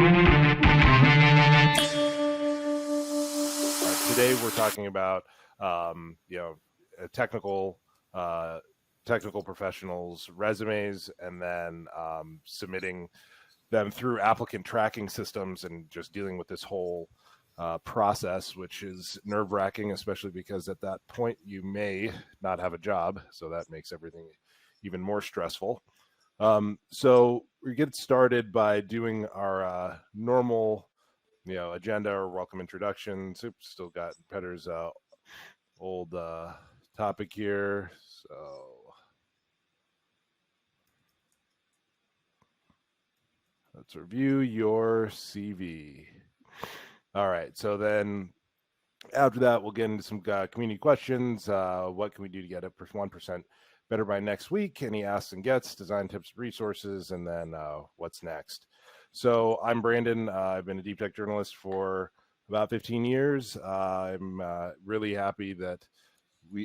Today we're talking about technical technical professionals' resumes, and then submitting them through applicant tracking systems, and just dealing with this whole process, which is nerve-wracking, especially because at that point you may not have a job, so that makes everything even more stressful. So we get started by doing our normal agenda or welcome introductions. Oops, still got Petter's old topic here. So let's review your CV. All right, so then after that, we'll get into some community questions. What can we do to get it 1% better by next week? Any asks and gets, design tips, resources, and then what's next. So I'm Brandon. I've been a deep tech journalist for about 15 years. I'm really happy that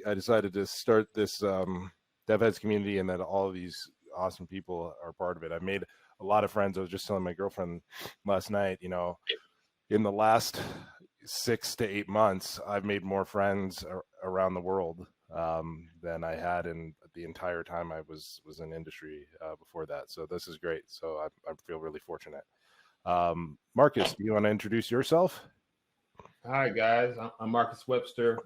I decided to start this DevHeads community, and that all of these awesome people are part of it. I've made a lot of friends. I was just telling my girlfriend last night, in the last 6 to 8 months, I've made more friends around the world than I had in the entire time I was in industry before that. So this is great. So I feel really fortunate. Marcus, do you want to introduce yourself? Hi, guys. I'm Marcus Webster.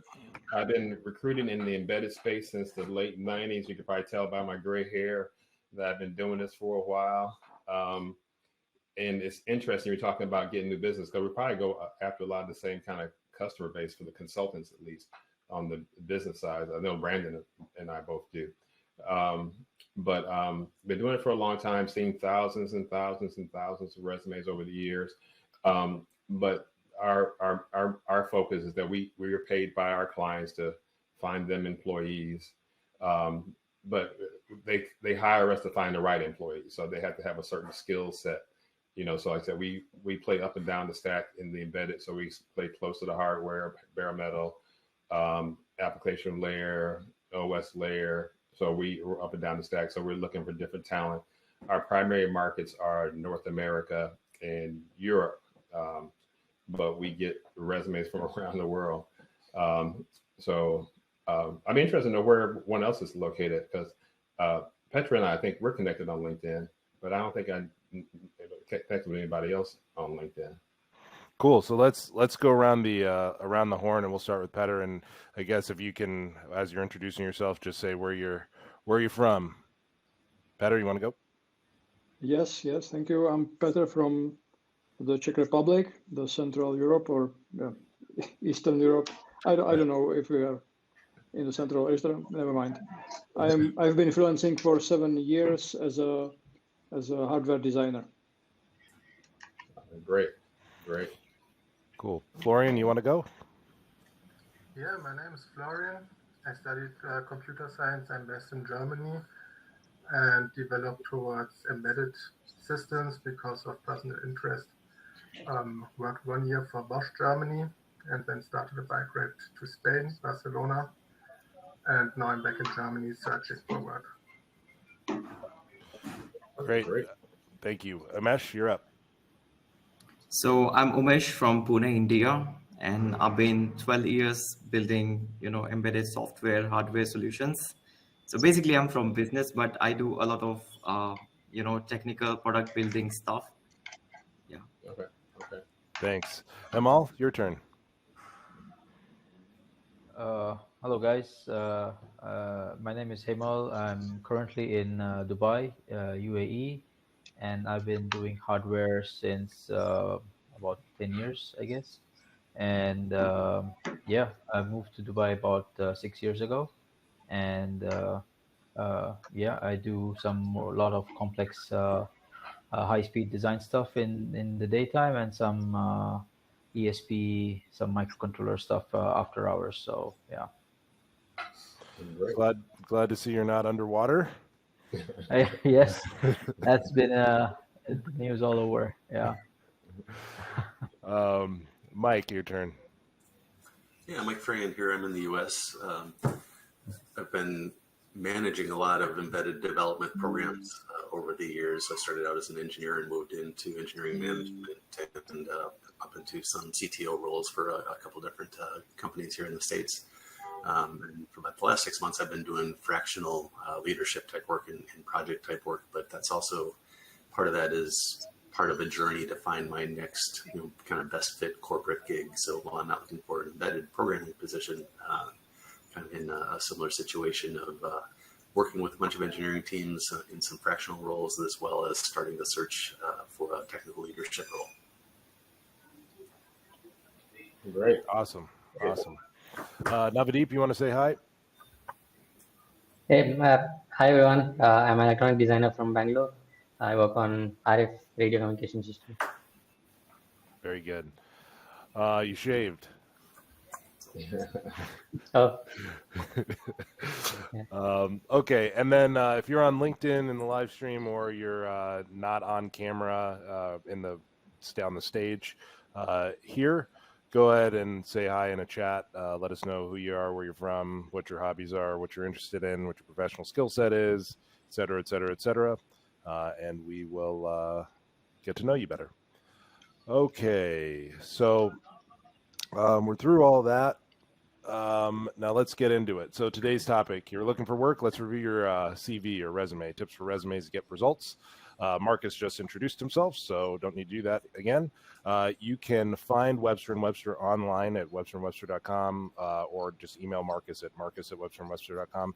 I've been recruiting in the embedded space since the late 90s. You can probably tell by my gray hair that I've been doing this for a while. And it's interesting you're talking about getting new business, because we probably go after a lot of the same kind of customer base for the consultants, at least on the business side. I know Brandon and I both do. But been doing it for a long time, seen thousands and thousands and thousands of resumes over the years. But our focus is that we are paid by our clients to find them employees. But they hire us to find the right employees. So they have to have a certain skill set. So like I said, we play up and down the stack in the embedded. So we play close to the hardware, bare metal, application layer, OS layer. So we're up and down the stack. So we're looking for different talent. Our primary markets are North America and Europe, but we get resumes from around the world. So I'm interested to know where everyone else is located, because Petra and I think we're connected on LinkedIn, but I don't think I connected with anybody else on LinkedIn. Cool. So let's go around the horn, and we'll start with Petter. And I guess if you can, as you're introducing yourself, just say where you're from. Petter, you want to go? Yes. Thank you. I'm Petter from the Czech Republic, the Central Europe, or Eastern Europe. I don't know if we are in the Central or Eastern. Never mind. I've been freelancing for 7 years as a hardware designer. Great. Cool. Florian, you want to go? Yeah, my name is Florian. I studied computer science. I'm based in Germany and developed towards embedded systems because of personal interest. Worked 1 year for Bosch Germany, and then started a bike ride to Spain, Barcelona. And now I'm back in Germany searching for work. Great. Thank you. Umesh, you're up. So I'm Umesh from Pune, India, and I've been 12 years building, embedded software, hardware solutions. So basically I'm from business, but I do a lot of, technical product building stuff. Yeah. Okay. Thanks. Amal, your turn. Hello guys, my name is Hemal. I'm currently in Dubai, UAE, and I've been doing hardware since about 10 years, I guess. And I moved to Dubai about 6 years ago, and I do a lot of complex high-speed design stuff in the daytime, and some ESP, some microcontroller stuff after hours. So yeah. Glad to see you're not underwater. Yes, that's been news all over. Yeah. Mike, your turn. Yeah, Mike Frayan here. I'm in the U.S. I've been managing a lot of embedded development programs over the years. I started out as an engineer and moved into engineering management and up into some CTO roles for a couple different companies here in the States. And for about the last 6 months, I've been doing fractional leadership type work and project type work, but that's also part of that is part of a journey to find my next kind of best fit corporate gig. So while I'm not looking for an embedded programming position, kind of in a similar situation of working with a bunch of engineering teams in some fractional roles, as well as starting to search for a technical leadership role. Great. Awesome. Navadeep, you want to say hi? Hey, hi everyone. I'm an electronic designer from Bangalore. I work on RF radio communication system. Very good. You shaved. Oh, Okay, and then if you're on LinkedIn in the live stream, or you're not on camera on the stage here, go ahead and say hi in a chat. Let us know who you are, where you're from, what your hobbies are, what you're interested in, what your professional skill set is, et cetera, et cetera, et cetera. And we will get to know you better. Okay, so we're through all that. Now let's get into it. So today's topic, you're looking for work. Let's review your CV or resume. Tips for resumes to get results. Marcus just introduced himself, so don't need to do that again. You can find Webster & Webster online at websterandwebster.com, or just email Marcus at websterandwebster.com.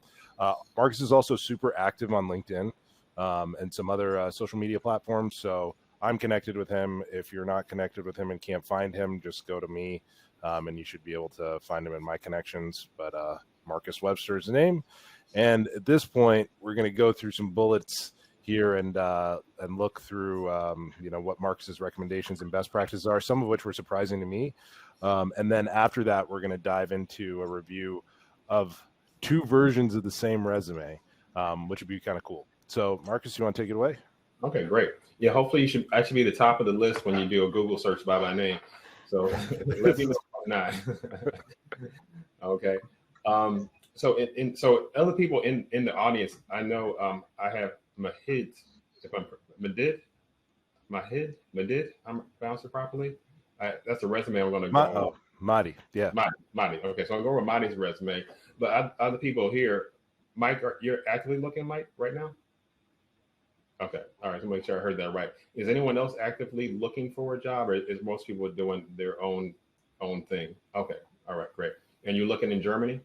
Marcus is also super active on LinkedIn and some other social media platforms, so I'm connected with him. If you're not connected with him and can't find him, just go to me, and you should be able to find him in my connections. But Marcus Webster is the name. And at this point, we're going to go through some bullets here and look through what Marcus's recommendations and best practices are, some of which were surprising to me. And then after that, we're going to dive into a review of 2 versions of the same resume, which would be kind of cool. So Marcus, you want to take it away? Okay, great. Yeah, hopefully I should be the top of the list when you do a Google search by my name. So let me know if not. Okay. So other people in the audience, I know I have Mahid, if I'm Mahid, I'm pronounced it properly. That's a resume I'm going to go. Mahdi, yeah. Mahdi. Okay, so I'll go with Mahdi's resume. But other people here, Mike, you're actively looking, Mike, right now? Okay, all right, so make sure I heard that right. Is anyone else actively looking for a job, or is most people doing their own thing? Okay, all right, great. And you're looking in Germany?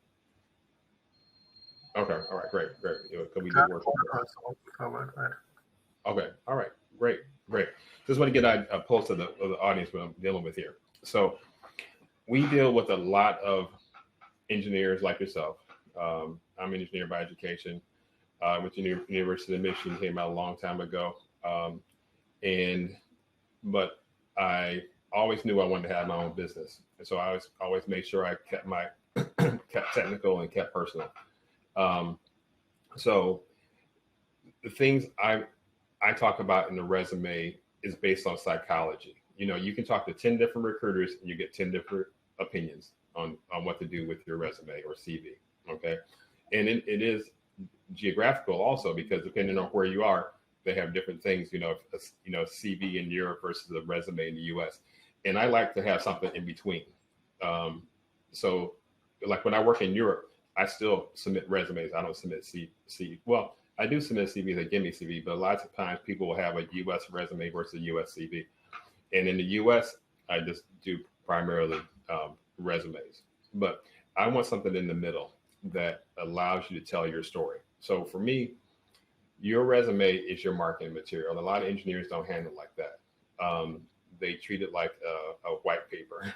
Okay, all right, great. Could we do work? Okay, all right, great. Just want to get a pulse of the audience what I'm dealing with here. So we deal with a lot of engineers like yourself. I'm an engineer by education. With the University of Michigan, came out a long time ago. But I always knew I wanted to have my own business. And so I always made sure I kept kept technical and kept personal. So the things I talk about in the resume is based on psychology. You can talk to 10 different recruiters and you get 10 different opinions on what to do with your resume or CV. Okay. And it is geographical also, because depending on where you are, they have different things, CV in Europe versus a resume in the US. And I like to have something in between. So like when I work in Europe, I still submit resumes. I don't submit CV. Well, I do submit CVs, they give me CV, but a lot of times people will have a US resume versus a US CV. And in the US, I just do primarily resumes. But I want something in the middle that allows you to tell your story. So for me, your resume is your marketing material. And a lot of engineers don't handle it like that. They treat it like a white paper,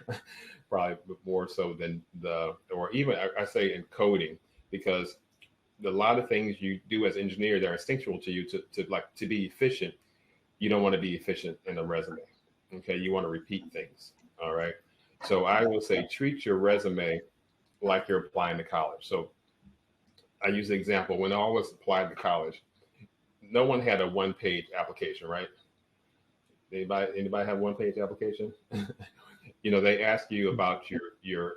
probably more so than or even I say in coding, because a lot of things you do as an engineer that are instinctual to you to be efficient. You don't want to be efficient in a resume. Okay. You want to repeat things. All right. So I will say, treat your resume like you're applying to college. So I use the example, when I was applied to college, no one had a one-page application, right? Anybody have one-page application? They ask you about your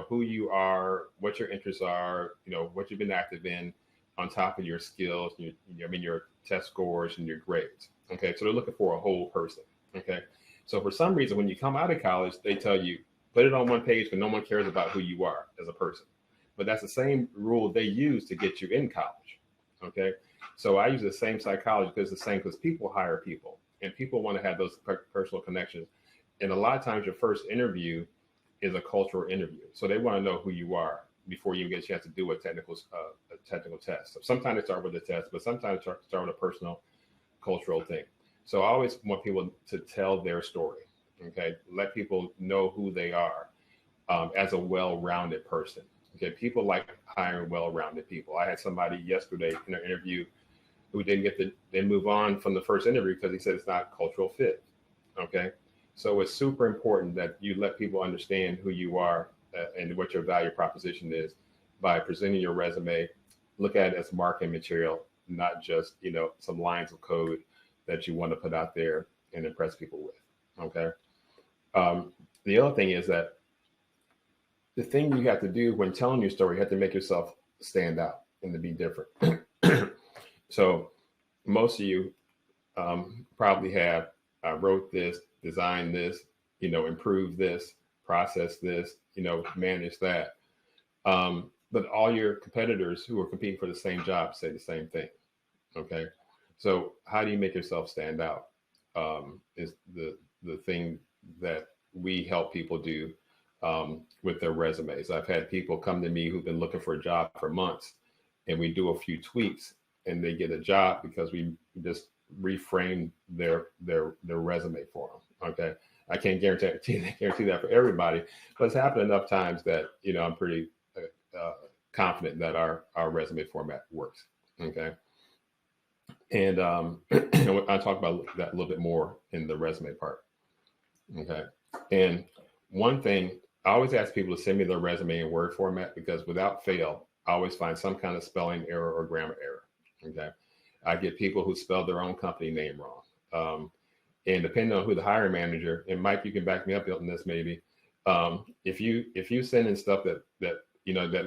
who you are, what your interests are, what you've been active in, on top of your skills, your test scores and your grades. Okay, so they're looking for a whole person. Okay, so for some reason, when you come out of college, they tell you put it on one page because no one cares about who you are as a person. But that's the same rule they use to get you in college. Okay, so I use the same psychology because it's the same, because people hire people and people want to have those personal connections. And a lot of times your first interview is a cultural interview. So they want to know who you are before you get a chance to do a technical test. So sometimes they start with a test, but sometimes they start with a personal cultural thing. So I always want people to tell their story. Okay, let people know who they are as a well-rounded person. Okay, people like hiring well-rounded people. I had somebody yesterday in an interview who didn't move on from the first interview because he said it's not cultural fit. Okay, so it's super important that you let people understand who you are and what your value proposition is by presenting your resume. Look at it as marketing material, not just some lines of code that you want to put out there and impress people with. Okay. The other thing is that the thing you have to do when telling your story, you have to make yourself stand out and to be different. So most of you probably have wrote this, designed this, improved this, processed this, managed that. But all your competitors who are competing for the same job say the same thing. Okay. So how do you make yourself stand out is the thing that we help people do with their resumes. I've had people come to me who've been looking for a job for months, and we do a few tweaks and they get a job because we just reframe their resume for them. Okay. I can't guarantee that for everybody, but it's happened enough times that, I'm pretty confident that our resume format works. Okay. And I'll talk about that a little bit more in the resume part. Okay. And one thing, I always ask people to send me their resume in Word format because without fail, I always find some kind of spelling error or grammar error. Okay. I get people who spell their own company name wrong. And depending on who the hiring manager, and Mike, you can back me up on this maybe. If you send in stuff that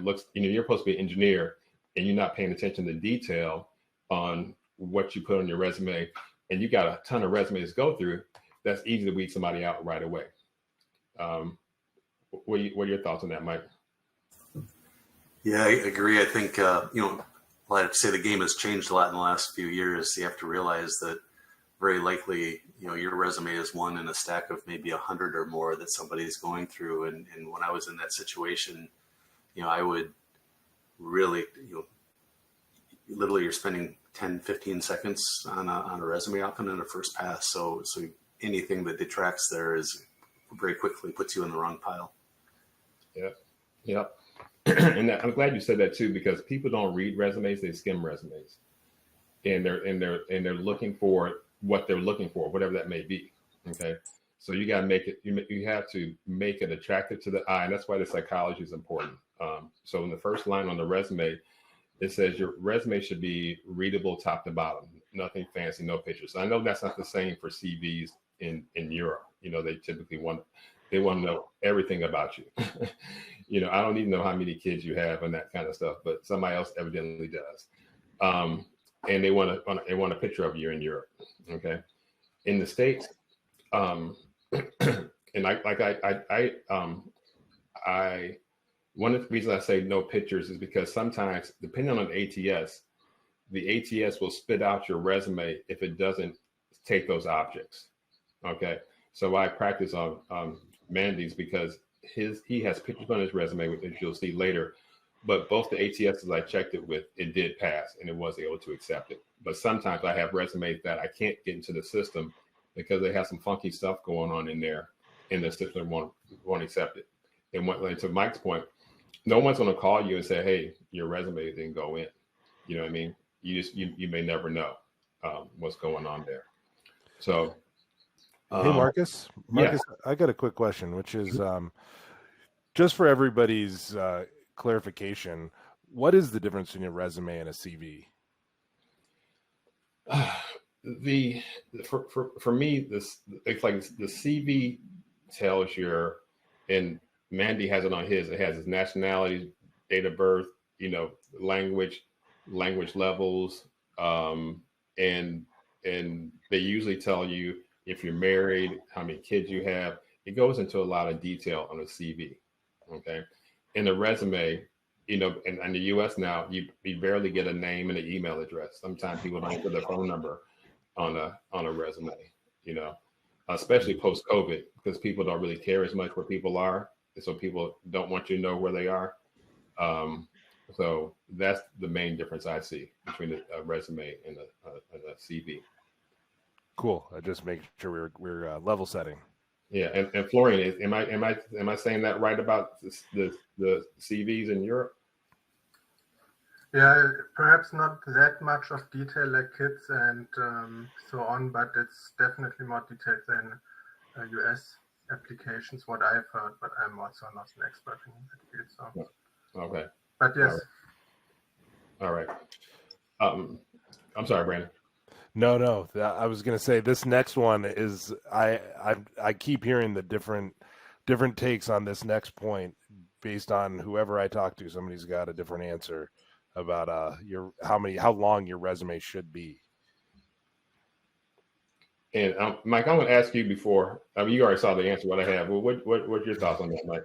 looks, you're supposed to be an engineer and you're not paying attention to detail on what you put on your resume, and you got a ton of resumes to go through, that's easy to weed somebody out right away. What are your thoughts on that, Mike? Yeah, I agree. I think, I have to say the game has changed a lot in the last few years. You have to realize that very likely, your resume is one in a stack of maybe 100 or more that somebody's going through. And when I was in that situation, I would really, literally you're spending 10, 15 seconds on a resume often in a first pass. So anything that detracts there is very quickly puts you in the wrong pile. Yeah. And I'm glad you said that too, because people don't read resumes; they skim resumes, and they're looking for what they're looking for, whatever that may be. Okay, so you got to make it. You have to make it attractive to the eye, and that's why the psychology is important. So in the first line on the resume, it says your resume should be readable top to bottom, nothing fancy, no pictures. I know that's not the same for CVs in Europe. They typically want to know everything about you. I don't even know how many kids you have and that kind of stuff, but somebody else evidently does. And they want a picture of you in Europe. Okay. In the States, and one of the reasons I say no pictures is because sometimes, depending on ATS, the ATS will spit out your resume if it doesn't take those objects. Okay. So I practice on Mandy's because he has pictures on his resume, which you'll see later. But both the ATSs I checked it with, it did pass and it was able to accept it. But sometimes I have resumes that I can't get into the system because they have some funky stuff going on in there, and the system won't accept it. And to Mike's point, no one's going to call you and say, "Hey, your resume didn't go in." You know what I mean? You may never know what's going on there. So. Hey, Marcus. Yeah. I got a quick question, which is just for everybody's clarification. What is the difference between a resume and a CV? For me, it's like the CV tells and Mandy has it on his. It has his nationality, date of birth, language, language levels, and they usually tell you if you're married, how many kids you have. It goes into a lot of detail on a CV. Okay, in a resume, in the U.S. now, you barely get a name and an email address. Sometimes people don't put their phone number on a resume. Especially post COVID, because people don't really care as much where people are, so people don't want you to know where they are. So that's the main difference I see between a resume and a CV. Cool. I just make sure we're level setting. Yeah, and Florian, am I saying that right about the CVs in Europe? Yeah, perhaps not that much of detail like kids and so on, but it's definitely more detailed than US applications, what I've heard, but I'm also not an expert in that field. So. Okay. But yes. All right. I'm sorry, Brandon. No. I was gonna say this next one is I keep hearing the different takes on this next point based on whoever I talk to. Somebody's got a different answer about how long your resume should be. And Mike, I'm going to ask you before. You already saw the answer. What I have. Well, what's your thoughts on that, Mike?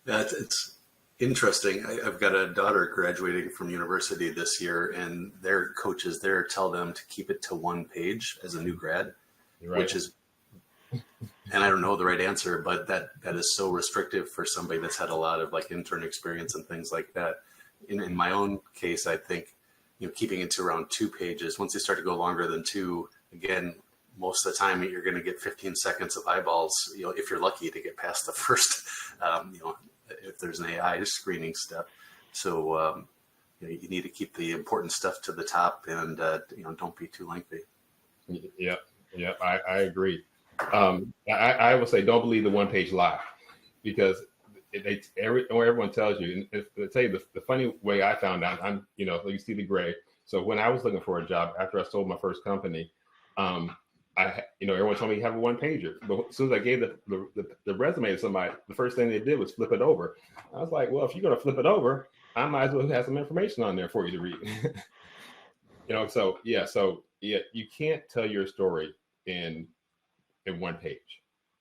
Yeah, it's interesting. I've got a daughter graduating from university this year, and their coaches there tell them to keep it to one page as a new grad, Right. which is, and I don't know the right answer, but that is so restrictive for somebody that's had a lot of like intern experience and things like that. In my own case, I think, keeping it to around 2 pages. Once you start to go longer than 2, again, most of the time you're going to get 15 seconds of eyeballs, if you're lucky to get past the first, if there's an AI screening step. So, you need to keep the important stuff to the top and, don't be too lengthy. Yeah, I agree. I would say don't believe the one-page lie, because everyone tells you. And to tell you the funny way I found out, you see the gray. So when I was looking for a job after I sold my first company, everyone told me you have a one-pager. But as soon as I gave the resume to somebody, the first thing they did was flip it over. I was like, well, if you're going to flip it over, I might as well have some information on there for you to read. So you can't tell your story in one page.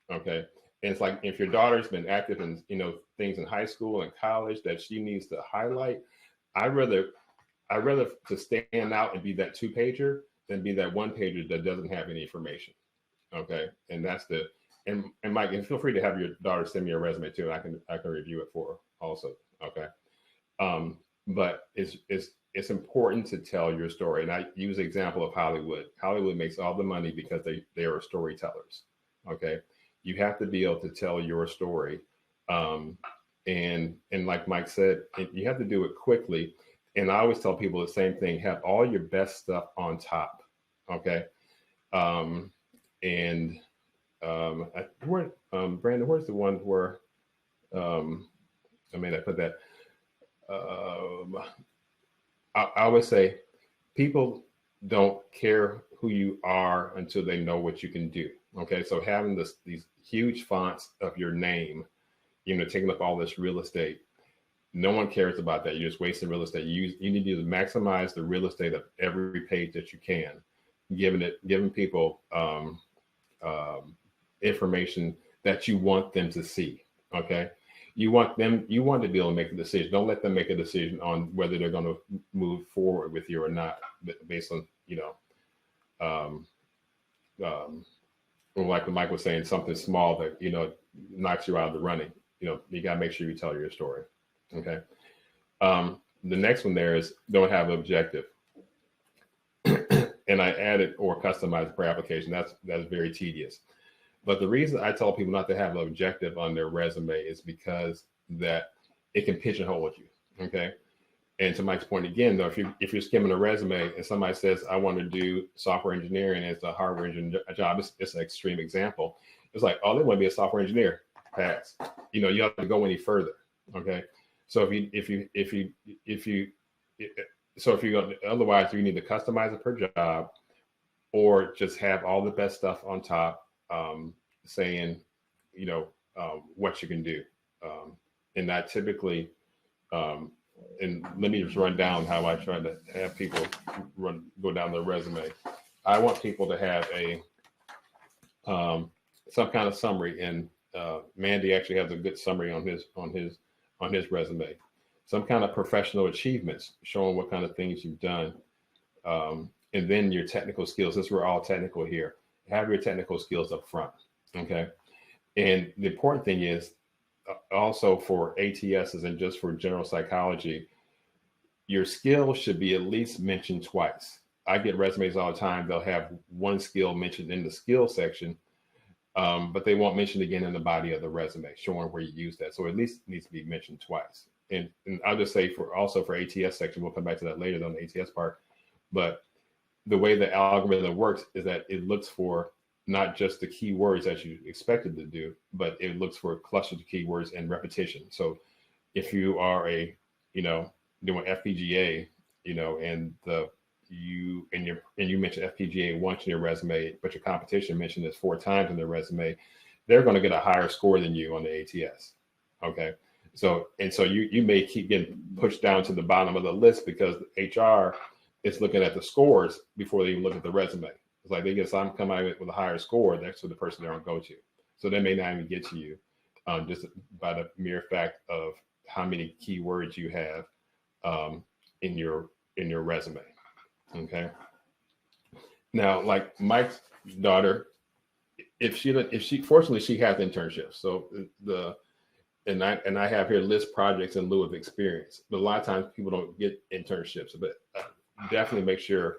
Okay. And it's like if your daughter's been active in things in high school and college that she needs to highlight, I'd rather to stand out and be that 2-pager than be that 1-pager that doesn't have any information. Okay. And that's and Mike, and feel free to have your daughter send me a resume too, and I can review it for her also. Okay. But it's important to tell your story. And I use the example of Hollywood. Hollywood makes all the money because they are storytellers. Okay. You have to be able to tell your story. And like Mike said, you have to do it quickly. And I always tell people the same thing: have all your best stuff on top. Okay. Brandon, where's the one where I mean, I put that. I would say people don't care who you are until they know what you can do. Okay, so having these huge fonts of your name, taking up all this real estate, no one cares about that. You're just wasting real estate. You need to maximize the real estate of every page that you can, giving people information that you want them to see. Okay. You want to be able to make a decision. Don't let them make a decision on whether they're going to move forward with you or not, based on, like Mike was saying, something small that, knocks you out of the running. You got to make sure you tell your story. Okay. The next one there is don't have an objective. And I added or customize per application. That's very tedious. But the reason I tell people not to have an objective on their resume is because that it can pigeonhole you. Okay. And to Mike's point again, though, if you're skimming a resume and somebody says, I want to do software engineering as a hardware engineer job, it's an extreme example. It's like, oh, they want to be a software engineer. Pass. You have to go any further. Okay. So if you go, otherwise you need to customize it per job, or just have all the best stuff on top, saying, what you can do. And that typically and let me just run down how I try to have people go down their resume. I want people to have a some kind of summary, and Mandy actually has a good summary on his resume. Some kind of professional achievements, showing what kind of things you've done, and then your technical skills. Since we're all technical here, have your technical skills up front, okay? And the important thing is also for ATSs and just for general psychology, your skills should be at least mentioned twice. I get resumes all the time. They'll have one skill mentioned in the skill section, but they won't mention it again in the body of the resume, showing where you use that. So at least it needs to be mentioned twice. And I'll just say for ATS section, we'll come back to that later on the ATS part. But the way the algorithm works is that it looks for not just the keywords that you expected to do, but it looks for clusters of keywords and repetition. So if you are doing FPGA, and you mentioned FPGA once in your resume, but your competition mentioned this 4 times in their resume, they're going to get a higher score than you on the ATS. Okay. So you may keep getting pushed down to the bottom of the list because HR is looking at the scores before they even look at the resume. It's like they guess I'm coming out with a higher score. That's the person they're going to go to. So they may not even get to you just by the mere fact of how many keywords you have in your resume. Okay. Now, like Mike's daughter, if she fortunately she has internships. So I have here list projects in lieu of experience. But a lot of times people don't get internships. But definitely make sure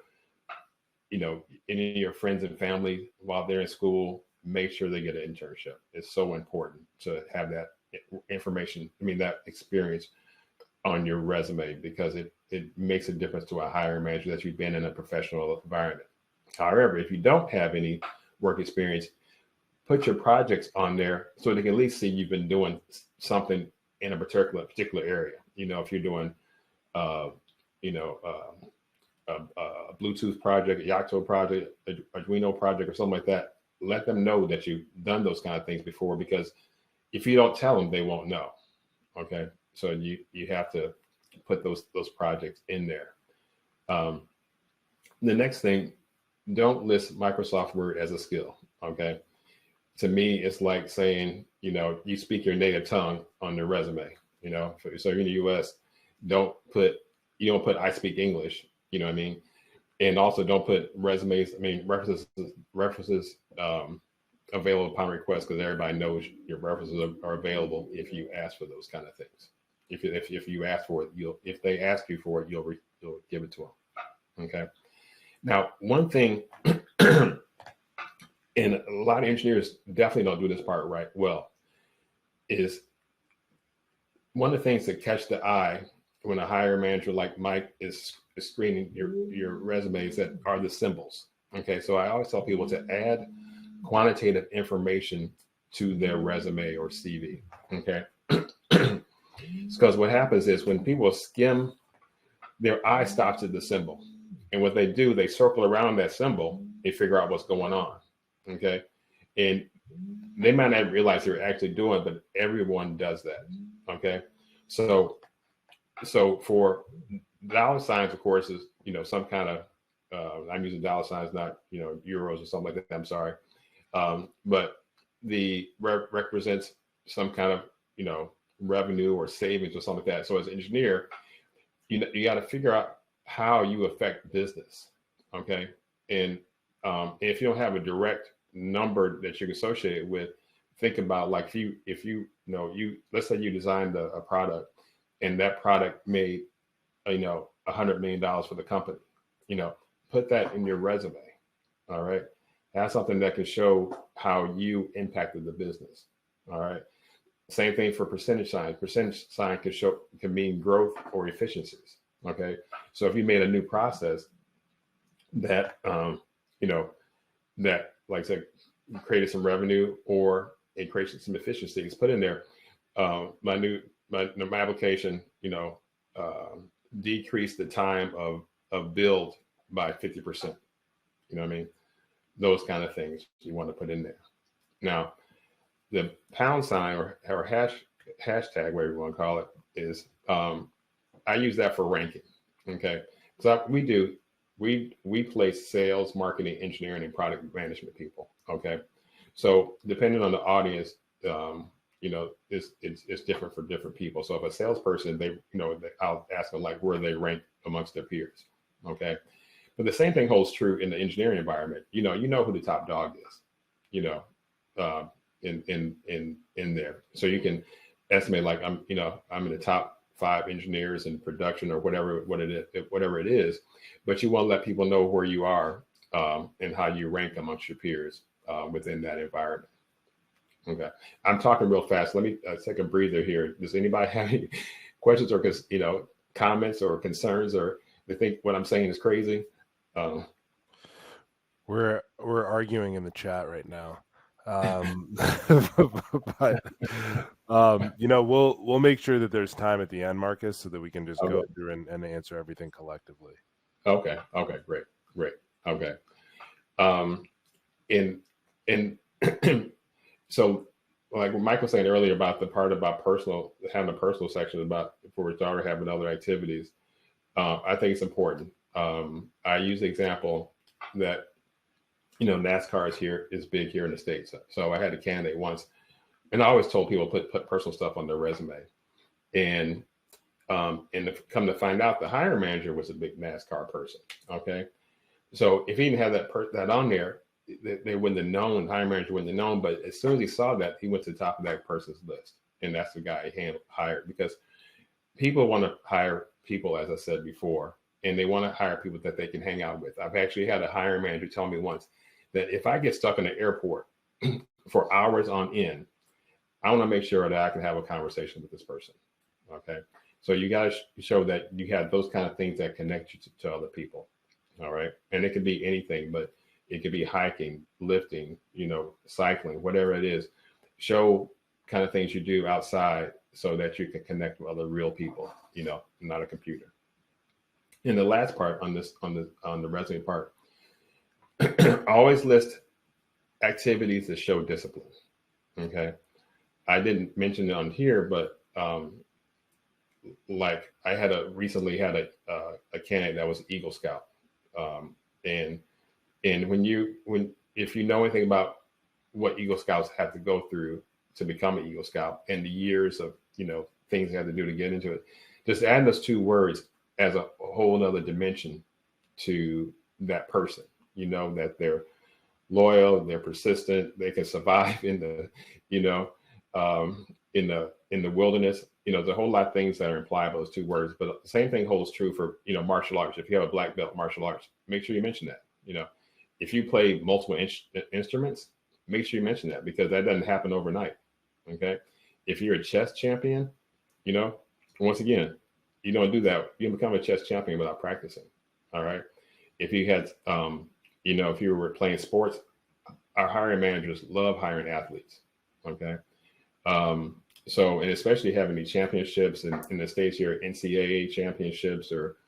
any of your friends and family while they're in school, make sure they get an internship. It's so important to have that information. That experience on your resume, because it makes a difference to a hiring manager that you've been in a professional environment. However, if you don't have any work experience, put your projects on there so they can at least see you've been doing something in a particular area. If you're doing, a Bluetooth project, a Yocto project, a Arduino project, or something like that, let them know that you've done those kind of things before, because if you don't tell them, they won't know. Okay. So you have to put those projects in there. The next thing, don't list Microsoft Word as a skill. Okay. To me, it's like saying, you speak your native tongue on your resume. So you're in the US, you don't put I speak English. You know what I mean? And also don't put references available upon request, because everybody knows your references are available if you ask for those kind of things. If you ask for it, if they ask you for it, you'll give it to them. Okay. Now, one thing, and a lot of engineers definitely don't do this part right well, is one of the things that catch the eye when a hiring manager like Mike is screening your resumes that are the symbols. Okay, so I always tell people to add quantitative information to their resume or CV. Okay, because what happens is when people skim, their eye stops at the symbol, and what they do, they circle around that symbol. They figure out what's going on. Okay, and they might not realize they're actually doing, but everyone does that. Okay, so for dollar signs, of course, is some kind of I'm using dollar signs, not euros or something like that. I'm sorry, but the represents some kind of revenue or savings or something like that. So as an engineer, you got to figure out how you affect business. Okay, and if you don't have a direct number that you can associate it with, think about like if you let's say you designed a product, and that product made $100 million for the company, put that in your resume. All right. That's something that can show how you impacted the business. All right. Same thing for percentage signs. Percentage sign can mean growth or efficiencies. Okay. So if you made a new process that, that like I said, created some revenue or it created some efficiencies, put in there, my application, decrease the time of build by 50%. You know what I mean? Those kind of things you want to put in there. Now, the pound sign or hashtag, whatever you want to call it, is I use that for ranking. Okay, so we place sales, marketing, engineering, and product management people. Okay, so depending on the audience, it's different for different people. So if a salesperson, I'll ask them like where they rank amongst their peers. Okay, but the same thing holds true in the engineering environment. You know who the top dog is. In there, so you can estimate like I'm in the top 5 engineers in production or whatever it is, but you want to let people know where you are and how you rank amongst your peers within that environment. Okay, I'm talking real fast. Let me take a breather here. Does anybody have any questions or comments or concerns, or they think what I'm saying is crazy? We're arguing in the chat right now. But we'll make sure that there's time at the end, Marcus, so that we can just go through and answer everything collectively. Okay, great. Okay. So like what Mike was saying earlier about the part about having a personal section about before we start having other activities, I think it's important. I use the example that NASCAR is big here in the States. So I had a candidate once, and I always told people put personal stuff on their resume. And come to find out, the hiring manager was a big NASCAR person. Okay, so if he didn't have that on there, they wouldn't have known. The hiring manager wouldn't have known. But as soon as he saw that, he went to the top of that person's list, and that's the guy he hired, because people want to hire people, as I said before, and they want to hire people that they can hang out with. I've actually had a hiring manager tell me once that if I get stuck in the airport for hours on end, I want to make sure that I can have a conversation with this person. Okay. So you got to show that you have those kind of things that connect you to other people. All right. And it could be anything, but it could be hiking, lifting, cycling, whatever it is. Show kind of things you do outside so that you can connect with other real people, not a computer. And the last part on the resume part, always list activities that show discipline. Okay. I didn't mention it on here, but like I recently had a candidate that was Eagle Scout. And if you know anything about what Eagle Scouts have to go through to become an Eagle Scout and the years of, things they have to do to get into it, just add those 2 words as a whole other dimension to that person. That they're loyal, they're persistent, they can survive in the, in the wilderness. There's a whole lot of things that are implied by those 2 words, but the same thing holds true for, martial arts. If you have a black belt in martial arts, make sure you mention that. If you play multiple instruments, make sure you mention that, because that doesn't happen overnight. Okay. If you're a chess champion, once again, you don't do that. You don't become a chess champion without practicing. All right. If you had, if you were playing sports, our hiring managers love hiring athletes. Okay. So, and especially having these championships in the States here, NCAA championships, or,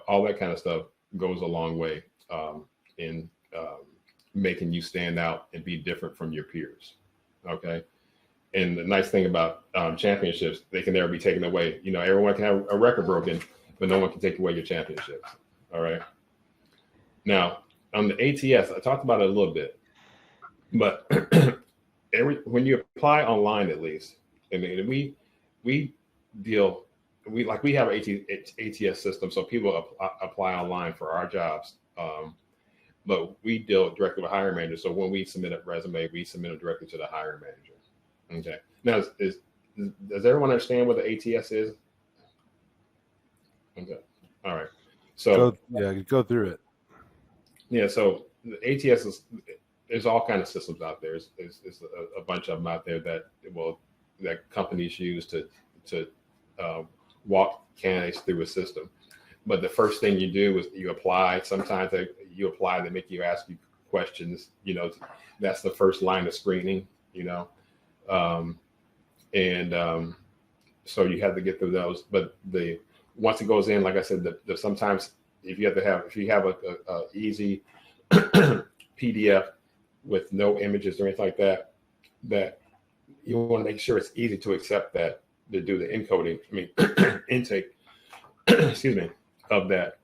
all that kind of stuff goes a long way in making you stand out and be different from your peers. Okay. And the nice thing about championships, they can never be taken away. Everyone can have a record broken, but no one can take away your championships. All right. Now, on the ATS, I talked about it a little bit, but when you apply online, at least, I mean, we have an ATS system, so people apply online for our jobs, but we deal directly with hiring managers. So when we submit a resume, we submit it directly to the hiring manager. Okay. Now, does everyone understand what the ATS is? Okay. All right. So go through it. Yeah. So the ATS there's all kinds of systems out there. There's a bunch of them out there that companies use to walk candidates through a system. But the first thing you do is you apply. Sometimes they make you ask you questions. That's the first line of screening. So you have to get through those. But once it goes in, like I said, sometimes if you have a easy PDF with no images or anything like that, that you want to make sure it's easy to accept that, to do the encoding, intake. excuse me, of that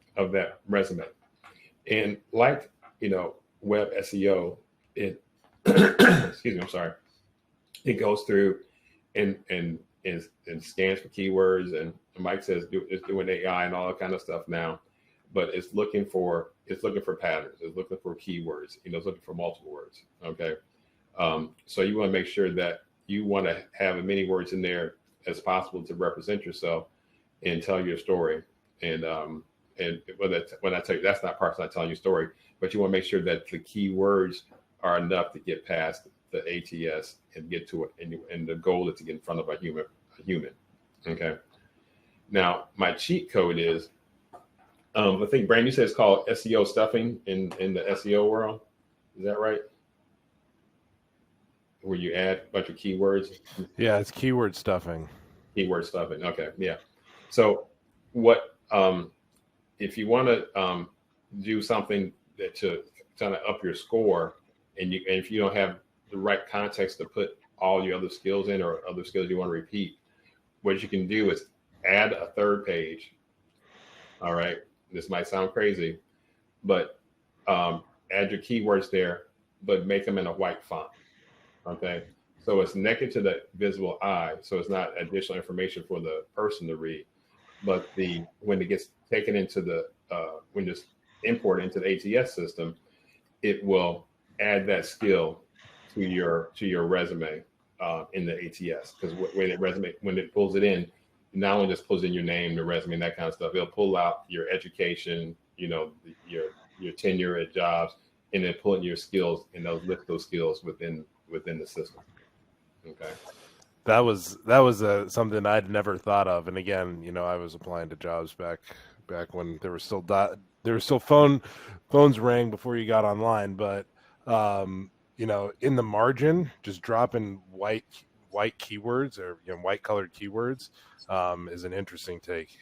resume. And like, web SEO, it excuse me, I'm sorry, it goes through and scans for keywords, and Mike says it's doing AI and all that kind of stuff now, but it's looking for patterns, it's looking for keywords, it's looking for multiple words. Okay. So you want to make sure that you want to have as many words in there as possible to represent yourself and tell your story. And when I tell you, that's not part of not telling your story, but you want to make sure that the keywords are enough to get past the ATS and get to it. And the goal is to get in front of a human. Okay. Now, my cheat code is, I think, Brandon, you said it's called SEO stuffing in the SEO world. Is that right? Where you add a bunch of keywords? Yeah, it's keyword stuffing. Keyword stuffing. Okay. Yeah. So what, if you want to do something that to kind of up your score, and if you don't have the right context to put all your other skills in or other skills you want to repeat, what you can do is add a third page. All right. This might sound crazy, but add your keywords there, but make them in a white font. Okay. So it's naked to the visible eye. So it's not additional information for the person to read, but when it gets taken into when it's imported into the ATS system, it will add that skill to your resume in the ATS. Because when it pulls it in, not only just pulls in your name, the resume, and that kind of stuff, it'll pull out your education, your tenure at jobs, and then pull in your skills, and they'll list those skills within the system. Okay. That was something I'd never thought of. And again, I was applying to jobs back when there was still phones rang before you got online. But in the margin, just dropping white keywords or white colored keywords is an interesting take.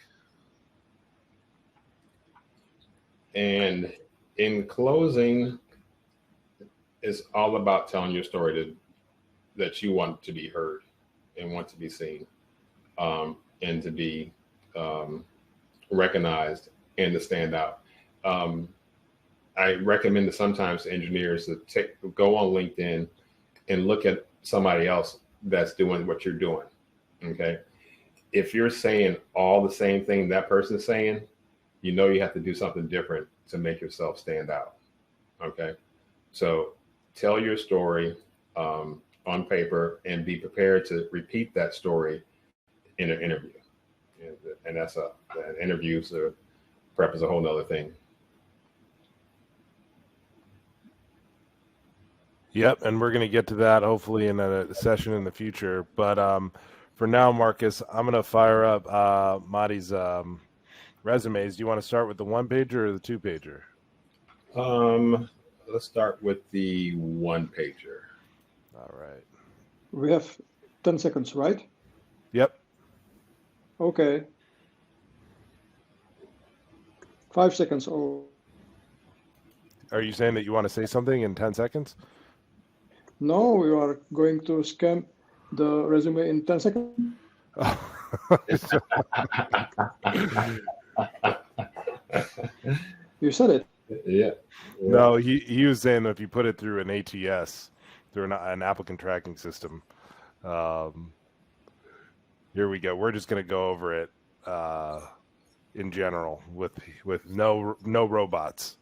And in closing, it's all about telling your story that you want to be heard and want to be seen, and to be recognized and to stand out. I recommend that sometimes engineers to go on LinkedIn and look at somebody else that's doing what you're doing. Okay. If you're saying all the same thing that person's saying, you have to do something different to make yourself stand out. Okay. So tell your story on paper and be prepared to repeat that story in an interview. And that's interviews or prep is a whole nother thing. Yep, and we're going to get to that hopefully in a session in the future. But for now, Marcus, I'm going to fire up Madi's resumes. Do you want to start with the 1-pager or the 2-pager? Let's start with the 1-pager. All right. We have 10 seconds, right? Yep. Okay. 5 seconds. Oh. Are you saying that you want to say something in 10 seconds? No, we are going to scan the resume in 10 seconds. You said it. Yeah. No, he was saying that if you put it through an ATS, through an applicant tracking system. Here we go. We're just going to go over it in general with no robots.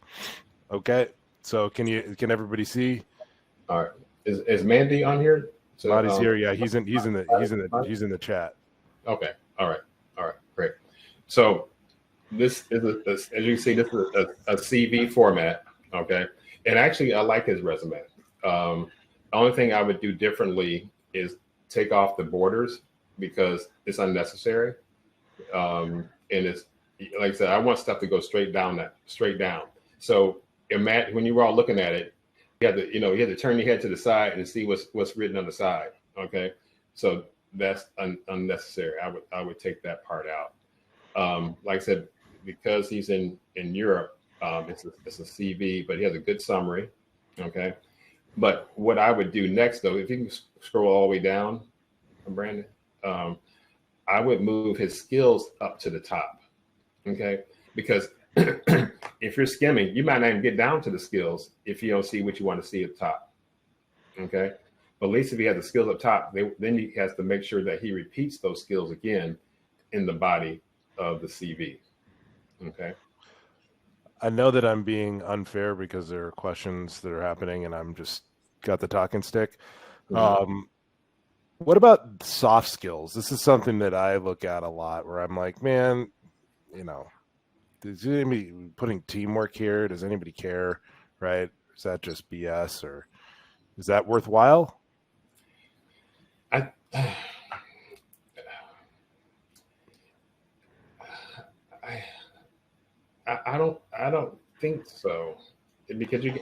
Okay. So can everybody see? All right. Is Mandy on here? So, Mandy's here. Yeah, he's in the chat. Okay. All right. Great. So this is as you can see, this is a CV format. Okay. And actually, I like his resume. The only thing I would do differently is take off the borders because it's unnecessary. And it's like I said, I want stuff to go straight down. So imagine when you were all looking at it, you had to turn your head to the side and see what's written on the side. Okay. So that's unnecessary. I would take that part out. Like I said, because he's in Europe, it's a CV, but he has a good summary. Okay. But what I would do next, though, if you can scroll all the way down, Brandon, I would move his skills up to the top. Okay, because if you're skimming, you might not even get down to the skills if you don't see what you want to see at the top. Okay, but at least if he has the skills up top, then he has to make sure that he repeats those skills again in the body of the CV. Okay. I know that I'm being unfair because there are questions that are happening and I'm just got the talking stick. What about soft skills? This is something that I look at a lot where I'm like, man, you know, is anybody putting teamwork here? Does anybody care? Right? Is that just BS or is that worthwhile? I don't think so, because you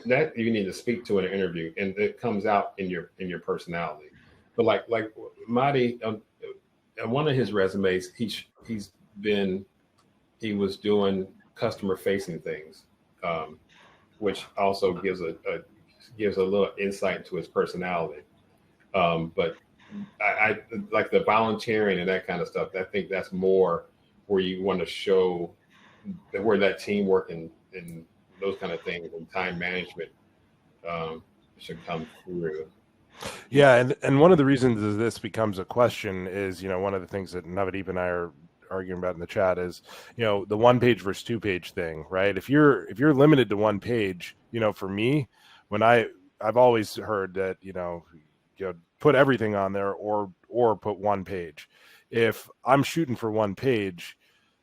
need to speak to in an interview, and it comes out in your personality. But like Marty, one of his resumes, he was doing customer facing things, which also gives a little insight into his personality. But I like the volunteering and that kind of stuff. I think that's more where you want to show where that teamwork and those kind of things and time management should come through. Yeah, and one of the reasons that this becomes a question is, you know, one of the things that Navdeep and I are arguing about in the chat is, you know, the 1 page versus 2 page thing, right? If you're limited to 1 page, you know, for me, when I've always heard that, you know, put everything on there or put 1 page. If I'm shooting for 1 page,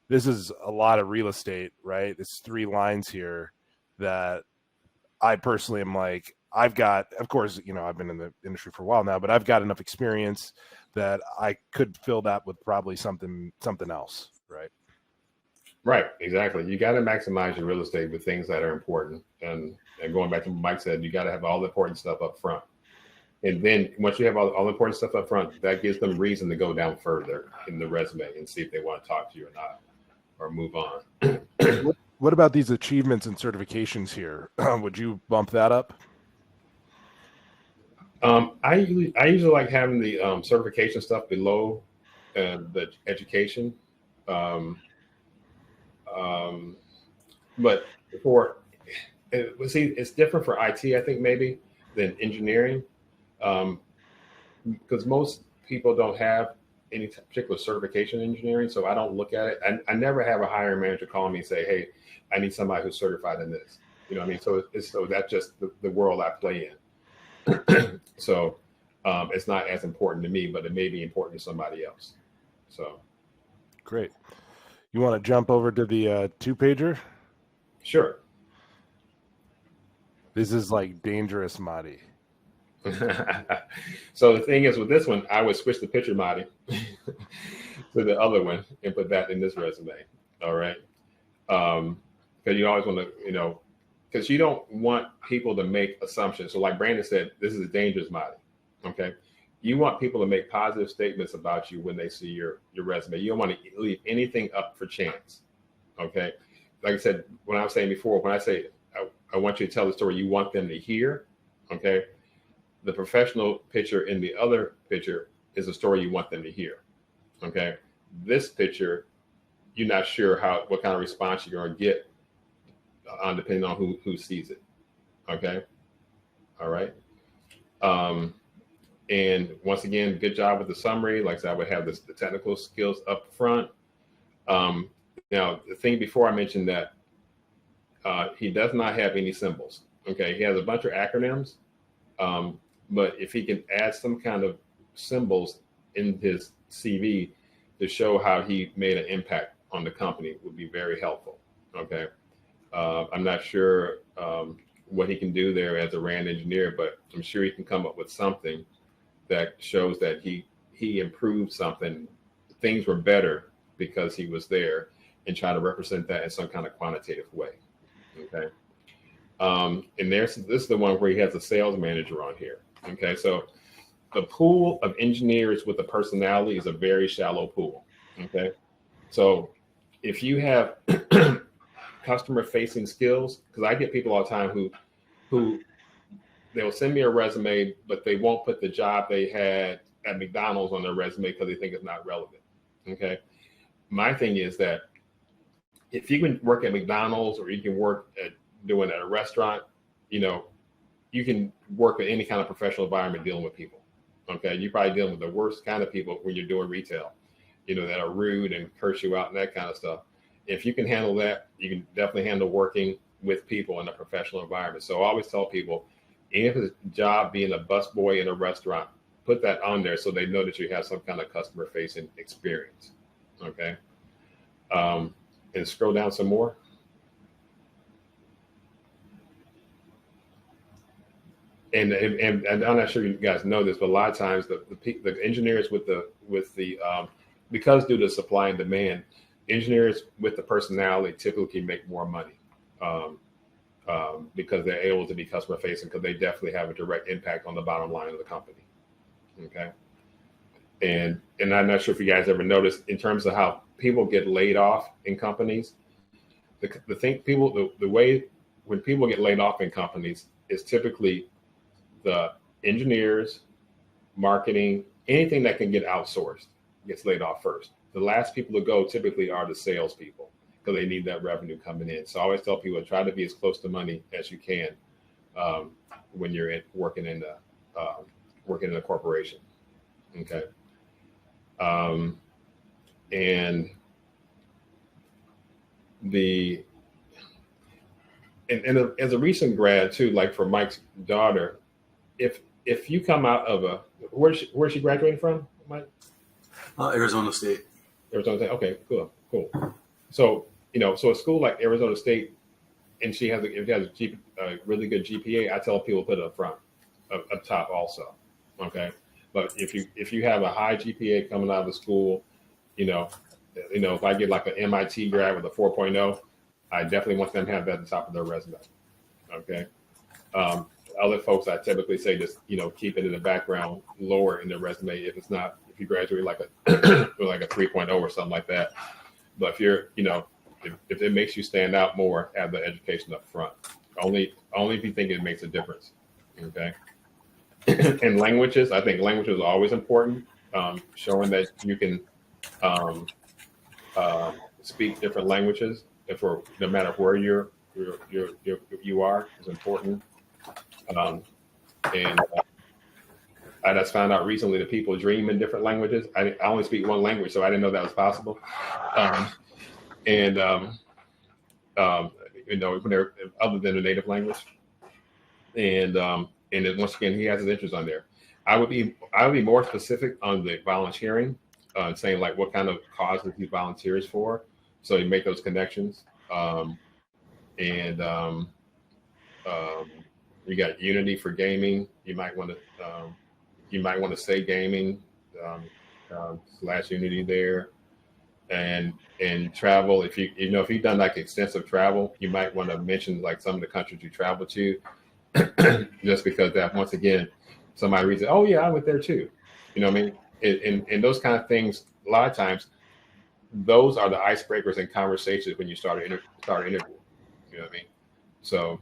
this is a lot of real estate, right? It's 3 lines here that I personally am like, I've got, of course, you know, I've been in the industry for a while now, but I've got enough experience that I could fill that with probably something else, right? Right, exactly. You got to maximize your real estate with things that are important. And going back to what Mike said, you got to have all the important stuff up front. And then once you have all the important stuff up front, that gives them reason to go down further in the resume and see if they want to talk to you or not, or move on. What about these achievements and certifications here? Would you bump that up? I usually like having the certification stuff below the education. But it's different for IT, I think, maybe than engineering, because most people don't have any particular certification in engineering. So I don't look at it. I never have a hiring manager call me and say, hey, I need somebody who's certified in this. You know what I mean? So that's just the world I play in. So it's not as important to me, but it may be important to somebody else. So great. You want to jump over to the 2-pager? Sure. This is like dangerous, Marty. So the thing is, with this one, I would switch the picture, Marty, to the other one and put that in this resume. All right. Because you always want to, you know, because you don't want people to make assumptions. So like Brandon said, this is a dangerous Marty. Okay. You want people to make positive statements about you when they see your resume. You don't want to leave anything up for chance. Okay. Like I said, when I was saying before, when I say I want you to tell the story you want them to hear, okay, the professional picture in the other picture is a story you want them to hear. Okay. This picture, you're not sure what kind of response you're going to get depending on who sees it. Okay. All right. And once again, good job with the summary. Like I said, I would have the technical skills up front. Now, the thing before I mentioned that he does not have any symbols. Okay. He has a bunch of acronyms. But if he can add some kind of symbols in his CV to show how he made an impact on the company would be very helpful. Okay. I'm not sure what he can do there as a RAND engineer, but I'm sure he can come up with something that shows that he improved something. Things were better because he was there, and try to represent that in some kind of quantitative way. Okay. And this is the one where he has a sales manager on here. Okay. So the pool of engineers with a personality is a very shallow pool. Okay. So if you have customer facing skills, because I get people all the time who they'll send me a resume, but they won't put the job they had at McDonald's on their resume because they think it's not relevant. Okay. My thing is that if you can work at McDonald's or you can work at doing at a restaurant, you know, you can work in any kind of professional environment dealing with people. Okay, you're probably dealing with the worst kind of people when you're doing retail, you know, that are rude and curse you out and that kind of stuff. If you can handle that, you can definitely handle working with people in a professional environment. So I always tell people, if it's a job being a busboy in a restaurant, put that on there so they know that you have some kind of customer facing experience. Okay. And scroll down some more. And I'm not sure you guys know this, but a lot of times the engineers with the because due to supply and demand, engineers with the personality typically make more money because they're able to be customer facing, because they definitely have a direct impact on the bottom line of the company. Okay. And I'm not sure if you guys ever noticed in terms of how people get laid off in companies. The way when people get laid off in companies is typically the engineers, marketing, anything that can get outsourced gets laid off first. The last people to go typically are the salespeople, because they need that revenue coming in. So I always tell people, try to be as close to money as you can when you're working in a corporation. Okay. And as a recent grad too, like for Mike's daughter, if you come out of where's she graduating from, Mike? Arizona State. Arizona State. Okay, cool. So so a school like Arizona State, and if she has a really good GPA, I tell people put it up front, up top also. Okay, but if you have a high GPA coming out of the school, if I get like an MIT grad with a 4.0, I definitely want them to have that at the top of their resume. Okay. Other folks, I typically say just, keep it in the background, lower in the resume if you graduate like like a 3.0 or something like that. But if you're, if it makes you stand out more, have the education up front. Only if you think it makes a difference. Okay. And languages, I think languages are always important. Showing that you can speak different languages, no matter where you are, is important. And I just found out recently that people dream in different languages. I only speak one language, so I didn't know that was possible. When they're other than the native language. And then once again, he has his interest on there. I would be more specific on the volunteering, saying like what kind of causes he volunteers for, so you make those connections. You got Unity for gaming. You might want to say gaming / Unity there, and travel. If you've done like extensive travel, you might want to mention like some of the countries you travel to, just because that once again, somebody reads it. Oh yeah, I went there too. You know what I mean? And those kind of things. A lot of times, those are the icebreakers in conversations when you start an interview. You know what I mean? So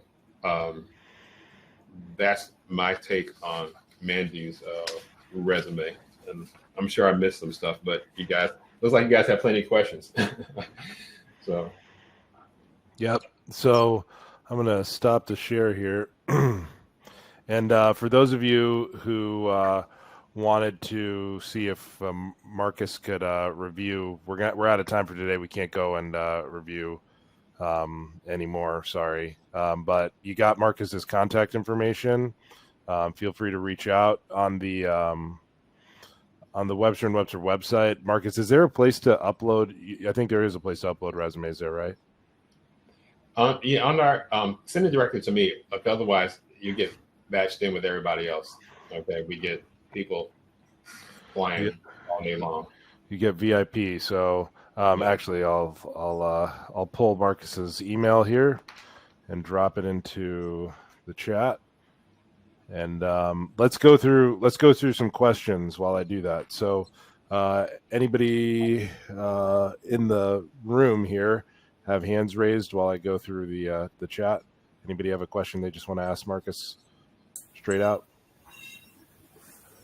that's my take on Manju's resume, and I'm sure I missed some stuff, but looks like you guys have plenty of questions. So, yep. So I'm gonna stop the share here, and for those of you who wanted to see if Marcus could review, we're out of time for today. We can't go and review anymore. Sorry. But you got Marcus's contact information. Feel free to reach out on the Webster and Webster website. Marcus, is there a place to upload? I think there is a place to upload resumes there, right? Yeah, on our send it directly to me. Like, otherwise, you get batched in with everybody else. Okay, we get people flying all day long. You get VIP. So actually, I'll pull Marcus's email here and drop it into the chat. And let's go through some questions while I do that. So anybody in the room here have hands raised while I go through the chat? Anybody have a question they just want to ask Marcus straight out?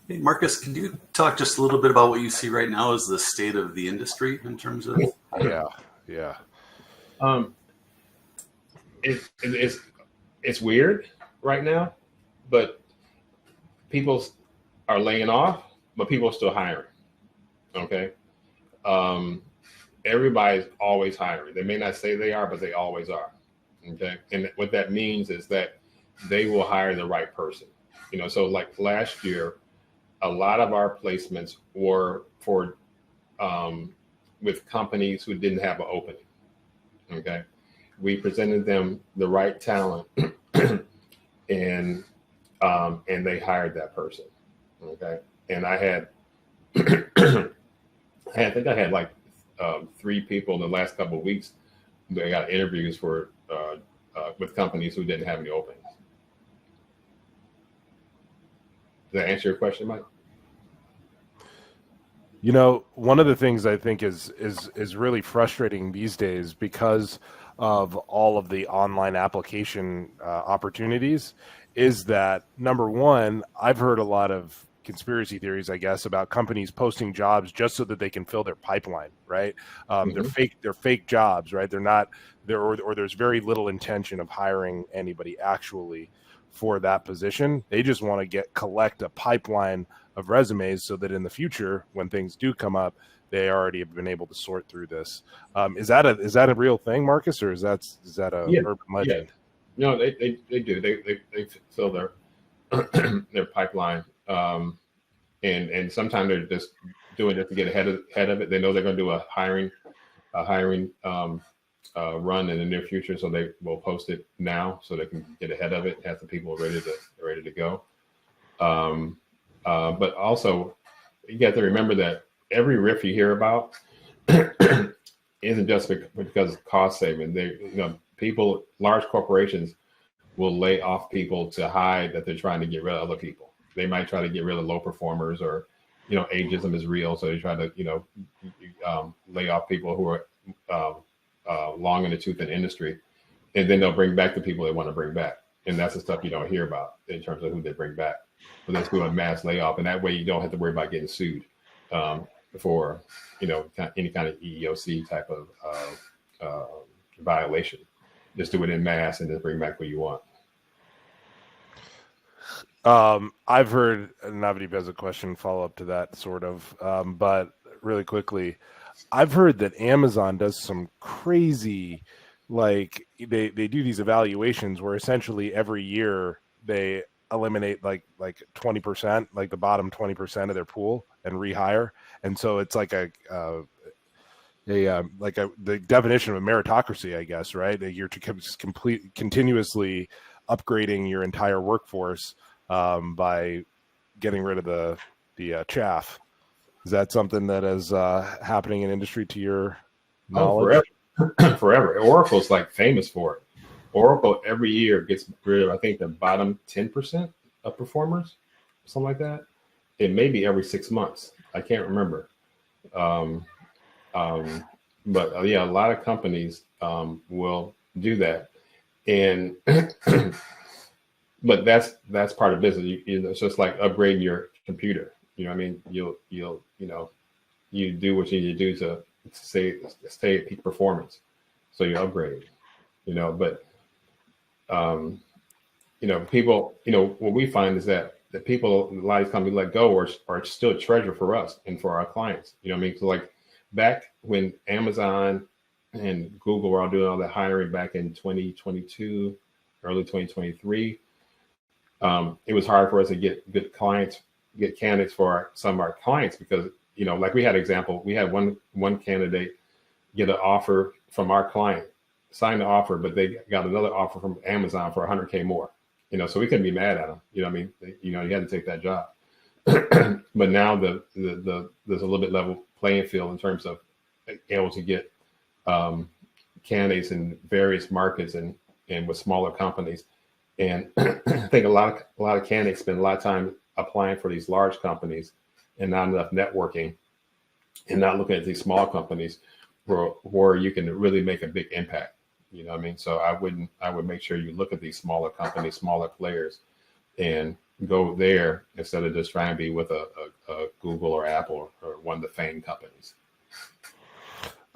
Hey, Marcus, can you talk just a little bit about what you see right now as the state of the industry in terms of? Yeah. Um, it's weird right now, but people are laying off, but people are still hiring. Okay. Everybody's always hiring. They may not say they are, but they always are. Okay. And what that means is that they will hire the right person. So like last year, a lot of our placements were for with companies who didn't have an opening. Okay. We presented them the right talent and they hired that person. Okay. And I think I had like 3 people in the last couple of weeks that got interviews for with companies who didn't have any openings. Does that answer your question, Mike? One of the things I think is really frustrating these days because of all of the online application opportunities is that, number one, I've heard a lot of conspiracy theories, I guess, about companies posting jobs just so that they can fill their pipeline, right? They're fake jobs, right? They're not there, or there's very little intention of hiring anybody actually for that position. They just want to collect a pipeline of resumes so that in the future, when things do come up, they already have been able to sort through this. Is that a real thing, Marcus, or is that a urban legend? Yeah. No, they do. They fill their their pipeline, and sometimes they're just doing it to get ahead of it. They know they're going to do a hiring run in the near future, so they will post it now so they can get ahead of it, have the people ready to go. But also, you have to remember that every RIF you hear about isn't just because of cost saving. People, large corporations will lay off people to hide that they're trying to get rid of other people. They might try to get rid of low performers, or ageism is real, so they try to lay off people who are long in the tooth in the industry, and then they'll bring back the people they want to bring back. And that's the stuff you don't hear about in terms of who they bring back. But let's do a mass layoff, and that way you don't have to worry about getting sued for any kind of EEOC type of violation. Just do it in mass and just bring back what you want. I've heard, Navdeep has a question follow up to that sort of, but really quickly, I've heard that Amazon does some crazy, like they do these evaluations where essentially every year they eliminate like 20%, like the bottom 20% of their pool and rehire. And so it's like the definition of a meritocracy, I guess, right? You're continuously upgrading your entire workforce by getting rid of the chaff. Is that something that is happening in industry to your knowledge? Forever. Oracle's like famous for it. Oracle every year gets rid of, I think, the bottom 10% of performers, something like that. It may be every 6 months. I can't remember. But yeah, a lot of companies will do that, and but that's part of business. It's just like upgrading your computer. I mean, you do what you need to do to stay at peak performance, so you upgrade. But people, what we find is that the people, a lot of companies let go are still a treasure for us and for our clients. I mean? So like back when Amazon and Google were all doing all that hiring back in 2022, early 2023, it was hard for us to get good clients, get candidates for some of our clients because, like we had one candidate get an offer from our client, sign the offer, but they got another offer from Amazon for $100K more. So we couldn't be mad at them. You had to take that job. But now there's a little bit level playing field in terms of able to get candidates in various markets and with smaller companies. And I think a lot of candidates spend a lot of time applying for these large companies and not enough networking and not looking at these small companies where you can really make a big impact. So I would make sure you look at these smaller companies, smaller players, and go there instead of just trying to be with a Google or Apple or one of the famed companies.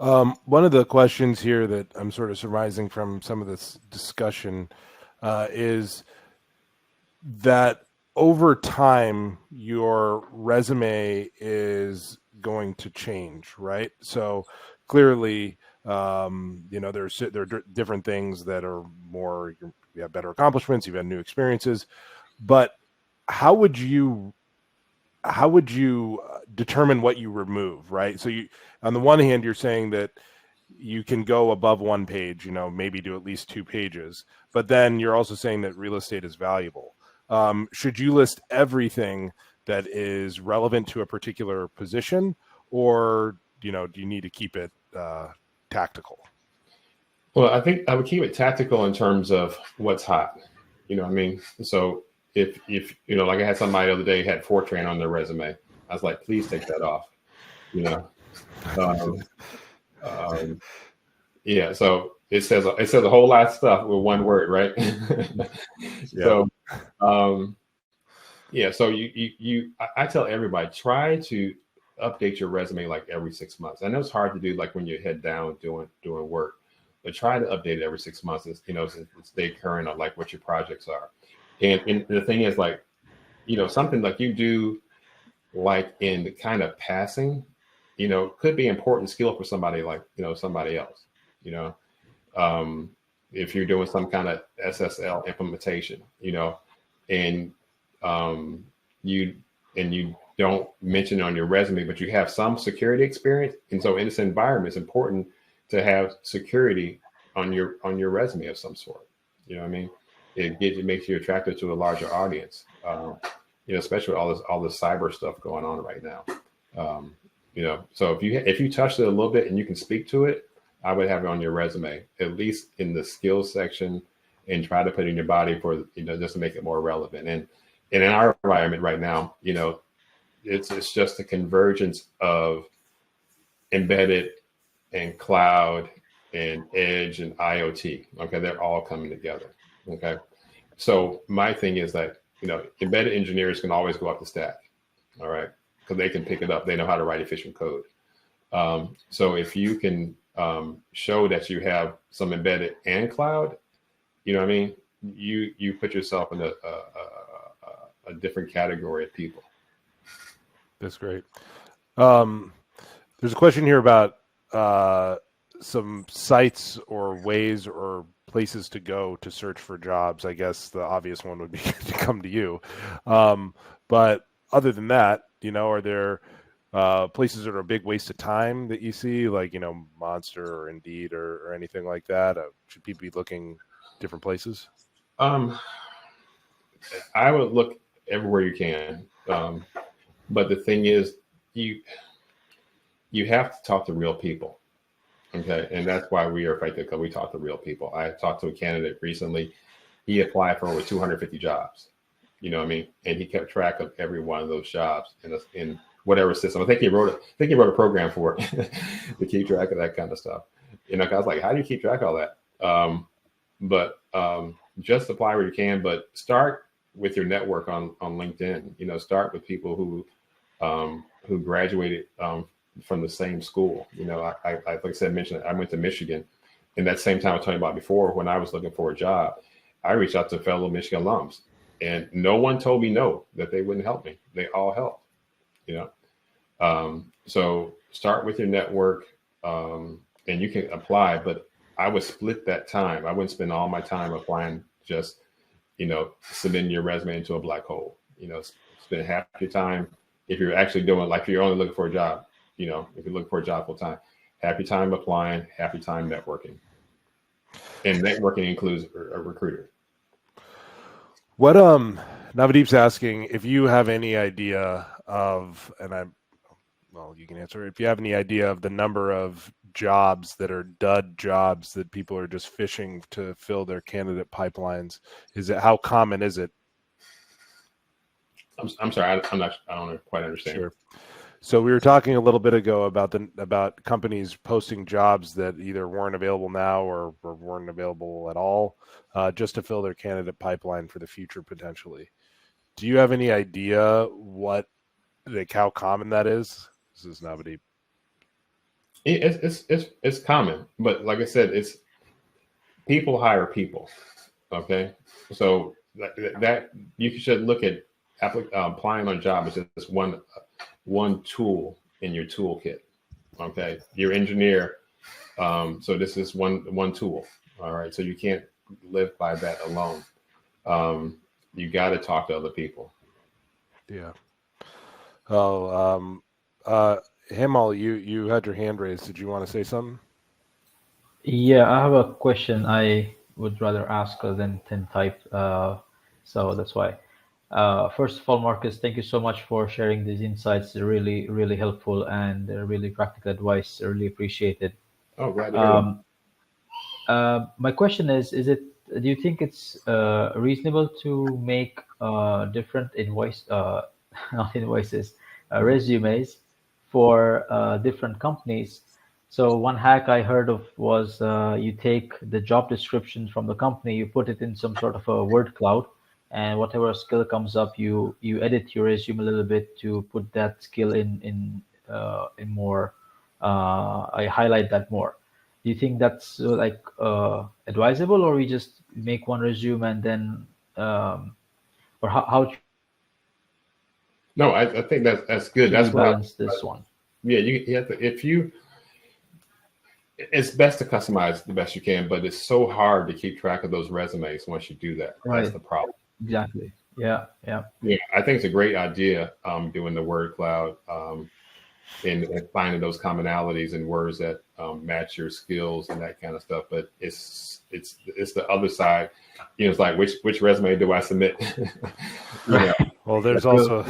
One of the questions here that I'm sort of surmising from some of this discussion is that over time, your resume is going to change, right? So clearly, there are different things that are more, you have better accomplishments, you've had new experiences, but how would you determine what you remove, right? So you, on the one hand, you're saying that you can go above one page, maybe do at least 2 pages, but then you're also saying that real estate is valuable. Should you list everything that is relevant to a particular position, or do you need to keep it tactical? Well, I think I would keep it tactical in terms of what's hot. You know what I mean? So if like I had somebody the other day had Fortran on their resume, I was like, please take that off. Yeah. So it says a whole lot of stuff with one word, right? So, yeah. So I tell everybody, try to update your resume like every 6 months. I know it's hard to do, like when you're head down doing work, but try to update it every 6 months. To stay current on like what your projects are. And the thing is, like, something like you do, like in the kind of passing, could be important skill for somebody like, somebody else, if you're doing some kind of SSL implementation, and you don't mention it on your resume, but you have some security experience. And so in this environment, it's important to have security on your resume of some sort. You know what I mean? It makes you attractive to a larger audience. Especially all this cyber stuff going on right now. So if you touched it a little bit and you can speak to it, I would have it on your resume, at least in the skills section, and try to put it in your body for, just to make it more relevant. And in our environment right now, it's just a convergence of embedded and cloud and edge and IoT. Okay. They're all coming together. Okay. So my thing is that, embedded engineers can always go up the stack. All right. Because they can pick it up. They know how to write efficient code. So if you can show that you have some embedded and cloud, you know what I mean? You put yourself in a different category of people. That's great. There's a question here about some sites or ways or places to go to search for jobs. I guess the obvious one would be to come to you. But other than that, are there places that are a big waste of time that you see, like, Monster or Indeed or anything like that? Should people be looking different places? I would look everywhere you can. But the thing is, you have to talk to real people. Okay. And that's why we are effective, because we talk to real people. I talked to a candidate recently. He applied for over 250 jobs. You know what I mean? And he kept track of every one of those jobs in whatever system. I think he wrote a program for it to keep track of that kind of stuff. I was like, how do you keep track of all that? But just apply where you can, but start with your network on LinkedIn. Start with people who graduated from the same school. I like I said, I went to Michigan, and that same time I was talking about before, when I was looking for a job, I reached out to fellow Michigan alums, and no one told me no, that they wouldn't help me. They all helped. So start with your network, and you can apply, but I would split that time. I wouldn't spend all my time applying, just, submitting your resume into a black hole. Spend half your time, if you're actually doing, like, if you're only looking for a job, if you're looking for a job full time, half your time applying, half your time networking. And networking includes a recruiter. What Navdeep's asking if you have any idea of, you can answer it, if you have any idea of the number of jobs that are dud jobs that people are just fishing to fill their candidate pipelines. How common is it? I'm sorry, I don't quite understand. Sure. So we were talking a little bit ago about companies posting jobs that either weren't available now or weren't available at all, just to fill their candidate pipeline for the future potentially. Do you have any idea how common that is? This is Navdeep. It's common, but like I said, it's people hire people. Okay, so that you should look at applying on job as just one tool in your toolkit. Okay, your engineer. So this is one tool. All right, so you can't live by that alone. You got to talk to other people. Yeah. Oh, Himal, you had your hand raised. Did you want to say something? Yeah, I have a question I would rather ask than type. So that's why. First of all, Marcus, thank you so much for sharing these insights. They're really, really helpful and they're really practical advice. I really appreciate it. Oh, glad to hear that. My question is it, do you think it's reasonable to make different not invoices, resumes for different companies? So one hack I heard of was you take the job description from the company, you put it in some sort of a word cloud, and whatever skill comes up, you edit your resume a little bit to put that skill in more. I highlight that more. Do you think that's advisable, or we just make one resume and then, or how No, I think that's good. should we That's what balance this one? yeah, you have to, it's best to customize the best you can, but it's so hard to keep track of those resumes once you do that. That's Right. the problem. Exactly. Yeah. Yeah. Yeah, I think it's a great idea doing the word cloud and finding those commonalities in words that match your skills and that kind of stuff. But it's the other side. It's like which resume do I submit? Well, there's also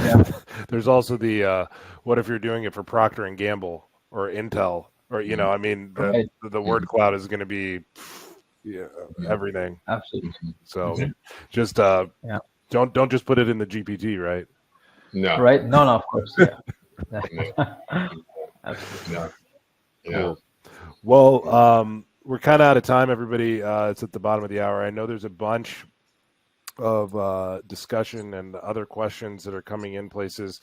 there's also the what if you're doing it for Procter and Gamble or Intel or I mean Right. the word cloud is going to be everything. Absolutely. So just Yeah. don't just put it in the GPT, right? No. Right. No, of course. Yeah. Absolutely. No. Cool. Well, we're kind of out of time, everybody. It's at the bottom of the hour. I know there's a bunch of discussion and other questions that are coming in places.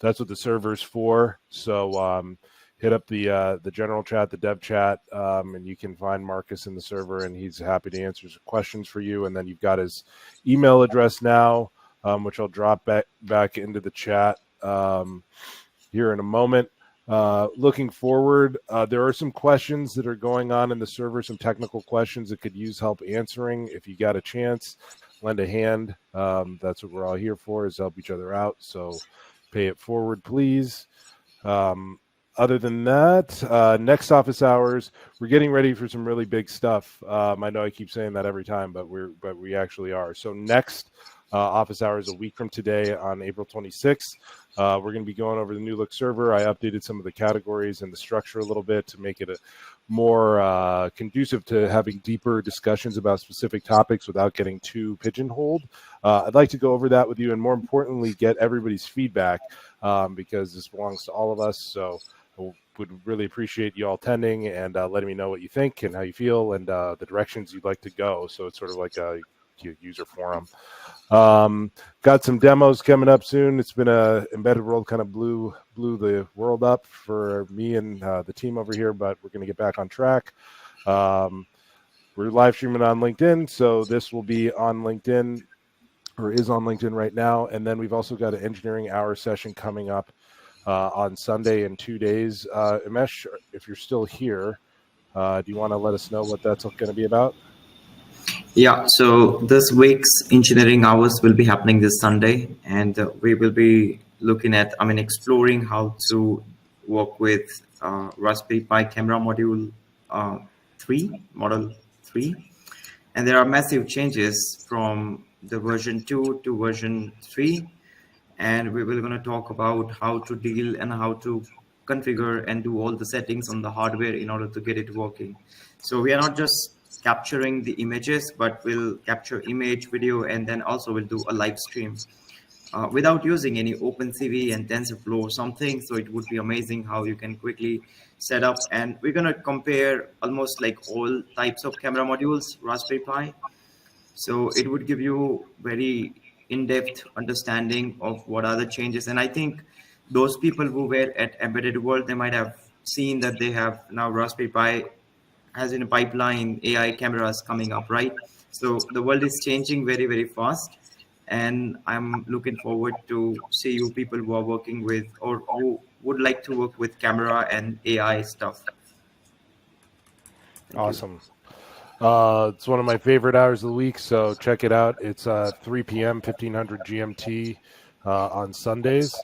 That's what the server's for. So hit up the general chat, the dev chat, and you can find Marcus in the server, and he's happy to answer some questions for you. And then you've got his email address now, which I'll drop back into the chat here in a moment. Looking forward, there are some questions that are going on in the server, some technical questions that could use help answering. If you got a chance, lend a hand. That's what we're all here for, is help each other out. So pay it forward, please. Other than that, next office hours, we're getting ready for some really big stuff. I know I keep saying that every time, but we actually are. So next office hours a week from today on April 26th. We're going to be going over the new look server. I updated some of the categories and the structure a little bit to make it more conducive to having deeper discussions about specific topics without getting too pigeonholed. I'd like to go over that with you and, more importantly, get everybody's feedback because this belongs to all of us. So I would really appreciate you all attending and letting me know what you think and how you feel and the directions you'd like to go. So it's sort of like a user forum. Got some demos coming up soon. It's been a embedded world kind of blew the world up for me and the team over here, but we're going to get back on track. We're live streaming on LinkedIn, so this will be on LinkedIn or is on LinkedIn right now. And then we've also got an engineering hour session coming up on Sunday in 2 days. Umesh, if you're still here, do you want to let us know what that's going to be about? Yeah, so this week's engineering hours will be happening this Sunday, and we will be looking at, exploring how to work with Raspberry Pi camera module 3, model 3. And there are massive changes from the version 2 to version 3. And we will going to talk about how to deal and how to configure and do all the settings on the hardware in order to get it working. So we are not just capturing the images, but we'll capture image, video, and then also we'll do a live stream without using any OpenCV and TensorFlow or something. So it would be amazing how you can quickly set up. And we're going to compare almost like all types of camera modules, Raspberry Pi. So it would give you very in-depth understanding of what are the changes. And I think those people who were at Embedded World, they might have seen that they have now Raspberry Pi has in a pipeline AI cameras coming up, right? So the world is changing very, very fast. And I'm looking forward to see you people who are working with or who would like to work with camera and AI stuff. Thank you. Awesome. It's one of my favorite hours of the week, so check it out. It's 3 p.m., 1500 GMT on Sundays.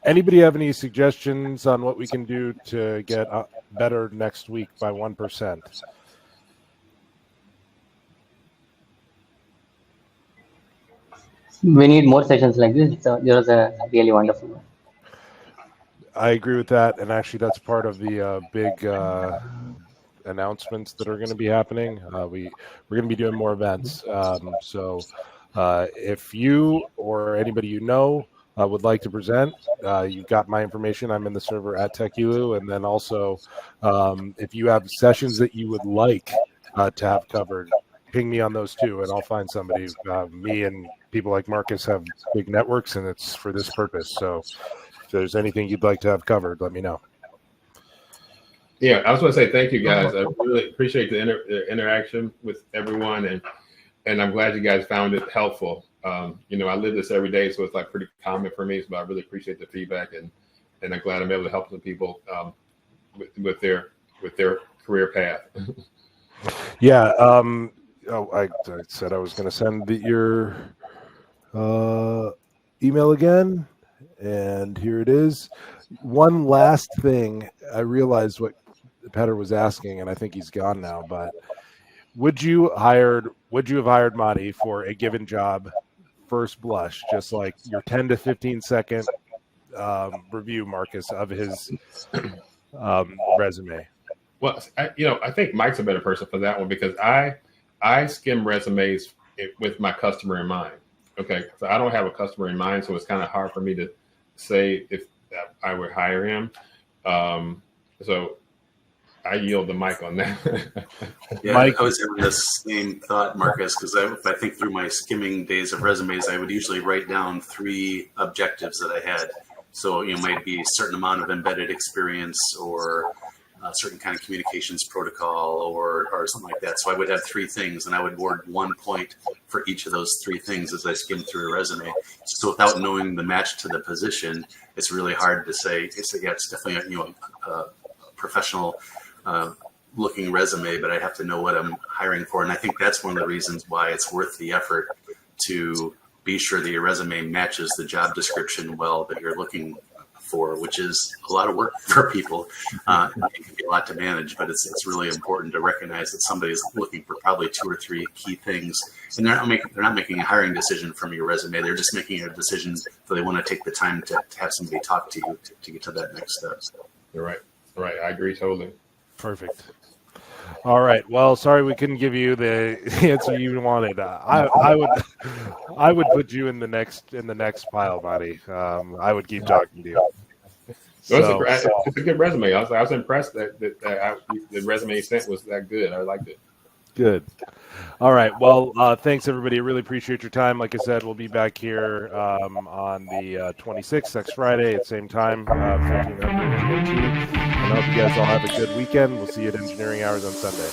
Anybody have any suggestions on what we can do to get better next week by 1%? We need more sessions like this. So it was a really wonderful one. I agree with that, and actually that's part of the big announcements that are going to be happening. We're going to be doing more events. So if you or anybody you know would like to present, you've got my information. I'm in the server at TechElu. And then also, if you have sessions that you would like to have covered, ping me on those too, and I'll find somebody. Me and people like Marcus have big networks, and it's for this purpose. So if there's anything you'd like to have covered, let me know. Yeah, I was going to say thank you guys. I really appreciate the interaction with everyone, and I'm glad you guys found it helpful. You know, I live this every day, so it's like pretty common for me. So I really appreciate the feedback, and I'm glad I'm able to help some people with their career path. Yeah. I said I was going to send your email again, and here it is. One last thing, I realized what Petter was asking, and I think he's gone now, but would you have hired Madi for a given job first blush, just like your 10 to 15 second review, Marcus, of his resume? Well, I think Mike's a better person for that one, because I skim resumes with my customer in mind. Okay, so I don't have a customer in mind, so it's kind of hard for me to say if I would hire him. So I yield the mic on that. Yeah, Mike? I was having the same thought, Marcus, because if I think through my skimming days of resumes, I would usually write down 3 objectives that I had. So it might be a certain amount of embedded experience, or a certain kind of communications protocol, or something like that. So I would have 3 things, and I would award 1 point for each of those 3 things as I skim through a resume. So without knowing the match to the position, it's really hard to say. It's definitely a professional looking resume, but I have to know what I'm hiring for. And I think that's one of the reasons why it's worth the effort to be sure that your resume matches the job description well that you're looking for, which is a lot of work for people. It can be a lot to manage, but it's really important to recognize that somebody's looking for probably 2 or 3 key things, and they're not making a hiring decision from your resume. They're just making a decision that they want to take the time to have somebody talk to you to get to that next step. You're right. Right. I agree totally. Perfect. All right. Well, sorry we couldn't give you the answer you wanted. I would put you in the next pile, buddy. I would keep talking to you. So, it's a good resume. I was impressed that the resume you sent was that good. I liked it. Good. All right. Well, thanks everybody. I really appreciate your time. Like I said, we'll be back here on the 26th, next Friday at the same time, 1400 GMT. And I hope you guys all have a good weekend. We'll see you at Engineering Hours on Sunday.